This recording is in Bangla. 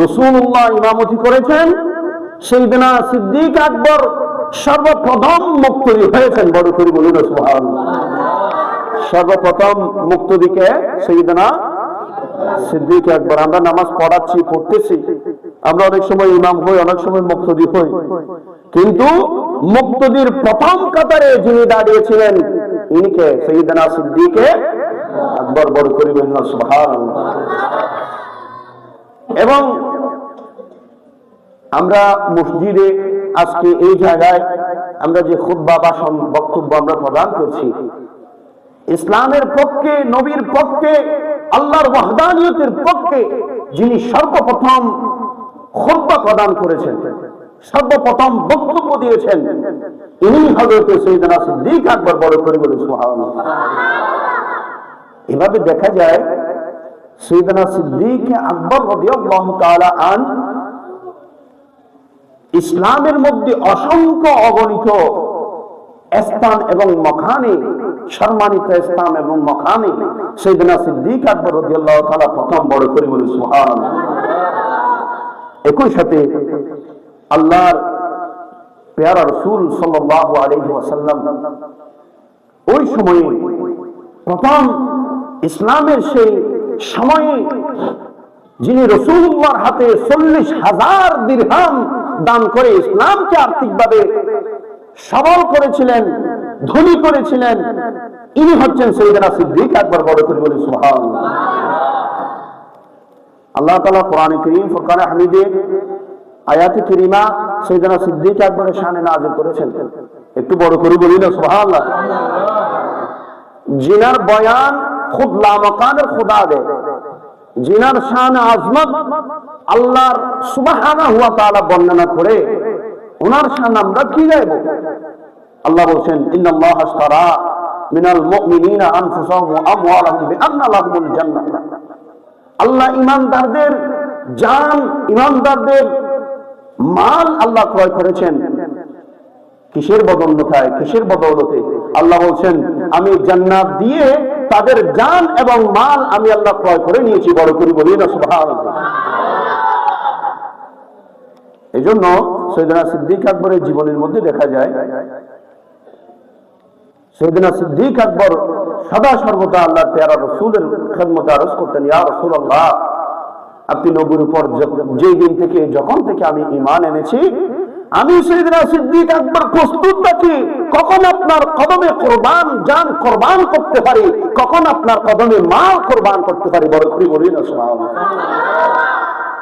রাসূলুল্লাহ ইমামতি করেছেন, সাইয়েদনা সিদ্দিক আকবর সর্বপ্রথম মুক্তদি হয়েছেন। বড় করে বলুন সুবহানাল্লাহ। সর্বপ্রথম মুক্তদিকে সাইয়েদনা সিদ্দিক আকবর। আমরা নামাজ পড়তেছি, আমরা অনেক সময় ইমাম হই, অনেক সময় মুক্তদি হই, কিন্তু মুক্তদির প্রথম কাতারে যিনি দাঁড়িয়েছিলেন ইনি কে? সাইয়েদনা সিদ্দিক আকবর। বড় করে বলুন সুবহানাল্লাহ। এবং আমরা মসজিদে আজকে এই জায়গায় আমরা যে খুতবা বা বক্তব্য আমরা প্রদান করছি, ইসলামের পক্ষে, নবীর পক্ষে, আল্লাহর ওয়াহদানিয়তের পক্ষে যিনি সর্বপ্রথম খুতবা প্রদান করেছেন, সর্বপ্রথম বক্তব্য দিয়েছেন, ইনি হযরত সাইয়েদনা সিদ্দিক আকবর। বড় করে বলুন সুবহানাল্লাহ। এভাবে দেখা যায় সাইয়েদনা সিদ্দিক আকবর রাদিয়াল্লাহু তাআলা আন ইসলামের মধ্যে অসংখ্য অগণিত স্থান এবং মকানে, সম্মানিত স্থান এবং মকানে সাইয়েদনা সিদ্দিক আকবর রাদিয়াল্লাহু তাআলা প্রথম। বড় করে বলুন সুবহানাল্লাহ। একই সাথে আল্লাহর প্যারা রাসূল সাল্লাল্লাহু আলাইহি ওয়াসাল্লাম ওই সময়ে প্রথম ইসলামের সেই সময়ে যিনি রাসূলুল্লাহর হাতে 40,000 দিরহাম দান করে ইসলামকে আর্থিকভাবে সবল করেছিলেন, ধনী করেছিলেন, ইনি হচ্ছেন সাইয়েদনা সিদ্দিক আকবর। বড় করে বলুন সুবহানাল্লাহ। আল্লাহ তাআলা কোরআনে কারীম ফুরকানে হামিদে আয়াতে কারীমা সাইয়েদনা সিদ্দিক আকবরের শানে নাযিল করেছেন। একটু বড় করে বলুন সুবহানাল্লাহ। জিনার বয়ান খুদ লামাকানের খুদা দে, জিনার শান আজমত আল্লাহর সুবহানাহু ওয়া তাআলা বর্ণনা করে ওনার শান আমরা কি গাইব? আল্লাহ বলেন, ইন্নাল্লাহা আশতারা মিনাল মুমিনিনা আনফুসাহুম ওয়া আমওয়ালাহুম বিআন্না লাহুমুল জান্নাহ। আল্লাহ ঈমানদারদের জান, ঈমানদারদের মাল আল্লাহ ক্রয় করেছেন। কিসের বদৌলতায়, কিসের বদৌলতে? আল্লাহ বলছেন, আমি জান্নাত দিয়ে তাদের জান এবং মাল আমি আল্লাহ ক্রয় করে নিয়েছি। বড় করে বলি না সুবহানাল্লাহ। এই জন্য সাইয়েদনা সিদ্দিক আকবরের জীবনের মধ্যে দেখা যায় সাইয়েদনা সিদ্দিক আকবর সদা সর্বদা আল্লাহর প্যারা রাসূলের খিদমতে আরজ করতেন, ইয়া রাসূলুল্লাহ, আপনি নবীর উপর যেই দিন থেকে, যখন থেকে আমি ঈমান এনেছি, আমি সাইয়েদনা সিদ্দিক আকবর প্রস্তুত থাকি কখন আপনার কদমে কুরবান জান কুরবান করতে পারি, কখন আপনার কদমে মাল কুরবান করতে পারি। বড় করে বলি না সুবহানাল্লাহ।